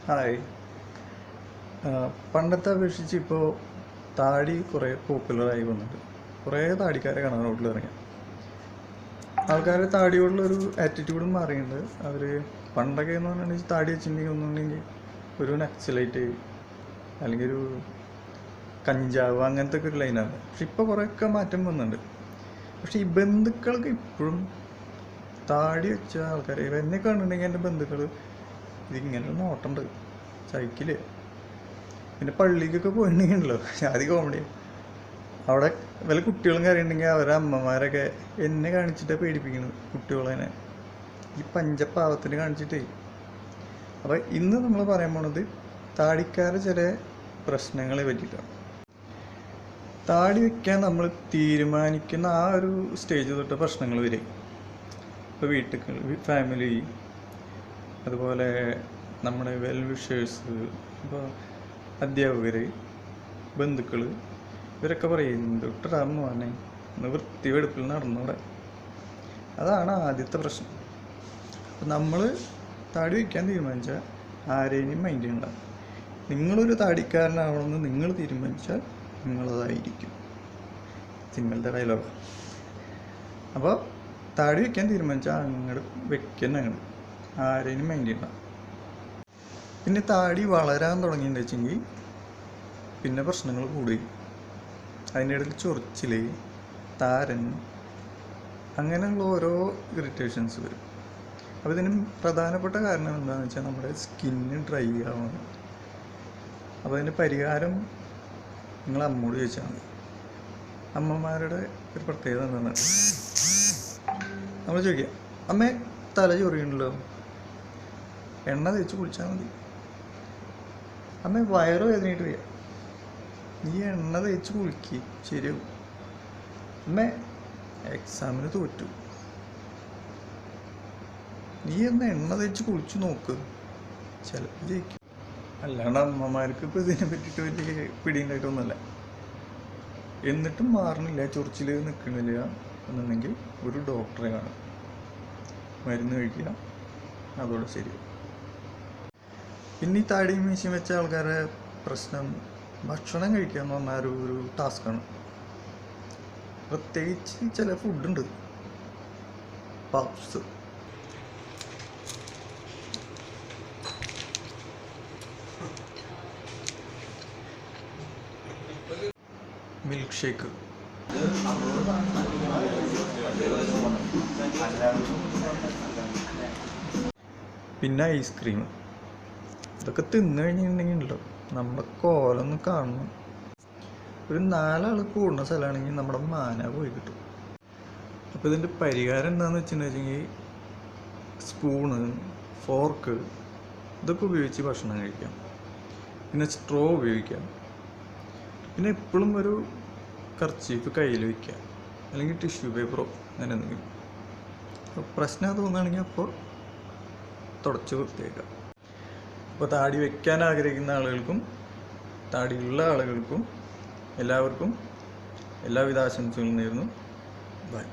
Hi. പണ്ടത്തെ അപേക്ഷിച്ച് ഇപ്പോൾ താടി കുറേ പോപ്പുലറായി വന്നിട്ട് കുറേ താടിക്കാരെ കാണാൻ റോഡിൽ ഇറങ്ങി. ആൾക്കാർ താടിയോടുള്ളൊരു ആറ്റിറ്റ്യൂഡും മാറിയിട്ടുണ്ട്. അവർ പണ്ടൊക്കെ എന്ന് പറഞ്ഞിട്ടുണ്ടെങ്കിൽ താടി വെച്ചിട്ടുണ്ടെങ്കിൽ ഒന്നുണ്ടെങ്കിൽ ഒരു നക്സലൈറ്റ് അല്ലെങ്കിൽ ഒരു കഞ്ചാവ് അങ്ങനത്തെ ഒക്കെ ഒരു ലൈനാണ്. പക്ഷെ ഇപ്പോൾ കുറേയൊക്കെ മാറ്റം വന്നിട്ടുണ്ട്. പക്ഷെ ഈ ബന്ധുക്കൾക്ക് ഇപ്പോഴും താടി വെച്ച ആൾക്കാർ എന്നെ കണ്ടിട്ടുണ്ടെങ്കിൽ എൻ്റെ ബന്ധുക്കൾ ഇതിങ്ങനെ നോട്ടുണ്ട് സൈക്കിള്. പിന്നെ പള്ളിക്കൊക്കെ പോയിട്ടുണ്ടെങ്കിലോ ആദ്യം കോമഡി, അവിടെ വല്ല കുട്ടികളും കയറിയിട്ടുണ്ടെങ്കിൽ അവരെ അമ്മമാരൊക്കെ എന്നെ കാണിച്ചിട്ടാണ് പേടിപ്പിക്കുന്നത് കുട്ടികളെ, ഈ പഞ്ചപാവത്തിന് കാണിച്ചിട്ടേ. അപ്പം ഇന്ന് നമ്മൾ പറയാൻ പോണത് താടിക്കാരെ ചില പ്രശ്നങ്ങളെ പറ്റിയിട്ടാണ്. താടി വയ്ക്കാൻ നമ്മൾ തീരുമാനിക്കുന്ന ആ ഒരു സ്റ്റേജ് തൊട്ട് പ്രശ്നങ്ങൾ വരും. ഇപ്പോൾ വീട്ടിൽ ഫാമിലി, അതുപോലെ നമ്മുടെ വെൽ വിഷേഴ്സ്, ഇപ്പോൾ അധ്യാപകർ, ബന്ധുക്കൾ, ഇവരൊക്കെ പറയുന്നുണ്ട് ഇട്ടറാന്ന് പറഞ്ഞേ ഒന്ന് വൃത്തി വെടുപ്പിൽ നടന്നൂടെ. അതാണ് ആദ്യത്തെ പ്രശ്നം. അപ്പം നമ്മൾ താടി വയ്ക്കാൻ തീരുമാനിച്ചാൽ ആരെയും മൈൻഡ് ചെയ്യണ്ട. നിങ്ങളൊരു താടിക്കാരനാവണമെന്ന് നിങ്ങൾ തീരുമാനിച്ചാൽ നിങ്ങളതായിരിക്കും. നിങ്ങളുടെ ഡയലോഗ്. അപ്പോൾ താടി വയ്ക്കാൻ തീരുമാനിച്ചാൽ അങ്ങോട്ട് വെക്കുന്ന അങ്ങോട്ട് ആരെയും മൈൻഡ് ചെയ്യണ്ട. പിന്നെ താടി വളരാൻ തുടങ്ങിയെന്ന് വെച്ചെങ്കിൽ പിന്നെ പ്രശ്നങ്ങൾ കൂടുകയും അതിൻ്റെ ഇടയിൽ ചൊറിച്ചിൽ, താരൻ, അങ്ങനെയുള്ള ഓരോ ഇറിറ്റേഷൻസ് വരും. അപ്പോൾ ഇതിന് പ്രധാനപ്പെട്ട കാരണം എന്താണെന്ന് വെച്ചാൽ നമ്മുടെ സ്കിന്ന് ഡ്രൈ ആവുന്നു. അപ്പോൾ അതിൻ്റെ പരിഹാരം നിങ്ങൾ അമ്മോട് ചോദിച്ചാൽ മതി. അമ്മമാരുടെ ഒരു പ്രത്യേകത എന്താണ്, നമ്മൾ ചോദിക്കുക, അമ്മേ തല ചൊറിയുണ്ടല്ലോ, എണ്ണ തേച്ച് കുളിച്ചാൽ മതി. അമ്മ വയറ് വേദനയായിട്ട് വയ്യ, നീ എണ്ണ തേച്ച് കുളിക്ക്, ശരിയാവും. അമ്മ എക്സാമിന് തോറ്റു, നീ ഒന്ന് എണ്ണ തേച്ച് കുളിച്ച് നോക്ക്, ചിലപ്പോൾ ജയിക്കും. അല്ലാണ്ട് അമ്മമാർക്ക് ഇപ്പോൾ ഇതിനെ പറ്റിയിട്ട് വലിയ പിടിയുണ്ടായിട്ടൊന്നുമല്ല. എന്നിട്ടും മാറണില്ല, ചൊറിച്ചിൽ നിൽക്കണില്ല എന്നുണ്ടെങ്കിൽ ഒരു ഡോക്ടറെ കാണും, മരുന്ന് കഴിക്കുക, അതോടെ ശരിയാവും. പിന്നെ ഈ താടിയും മീശയും വെച്ച ആൾക്കാരുടെ പ്രശ്നം ഭക്ഷണം കഴിക്കുക എന്ന് പറഞ്ഞാൽ ഒരു ടാസ്ക്കാണ്. പ്രത്യേകിച്ച് ചില ഫുഡുണ്ട്, പപ്സ്, മിൽക്ക് ഷേക്ക്, പിന്നെ ഐസ്ക്രീം. ഇതൊക്കെ തിന്നു കഴിഞ്ഞിട്ടുണ്ടെങ്കിൽ ഉണ്ടല്ലോ നമ്മുടെ കോലൊന്നും കാണണം. ഒരു 4 ആൾ കൂടുന്ന സ്ഥലമാണെങ്കിൽ നമ്മുടെ മാന പോയി കിട്ടും. അപ്പോൾ ഇതിൻ്റെ പരിഹാരം എന്താണെന്ന് വെച്ചിട്ടുണ്ടെങ്കിൽ സ്പൂണ്, ഫോർക്ക് ഇതൊക്കെ ഉപയോഗിച്ച് ഭക്ഷണം കഴിക്കാം. പിന്നെ സ്ട്രോ ഉപയോഗിക്കാം. പിന്നെ എപ്പോഴും ഒരു കർച്ചീഫ് കയ്യിൽ വയ്ക്കുക, അല്ലെങ്കിൽ ടിഷ്യൂ പേപ്പറോ അങ്ങനെ എന്തെങ്കിലും. പ്രശ്നം തോന്നുകയാണെങ്കിൽ അപ്പോൾ തുടച്ച് വൃത്തിയാക്കാം. അപ്പോൾ താടി വയ്ക്കാൻ ആഗ്രഹിക്കുന്ന ആളുകൾക്കും താടിയുള്ള ആളുകൾക്കും എല്ലാവർക്കും എല്ലാവിധ ആശംസകളും നേരുന്നു. ബൈ.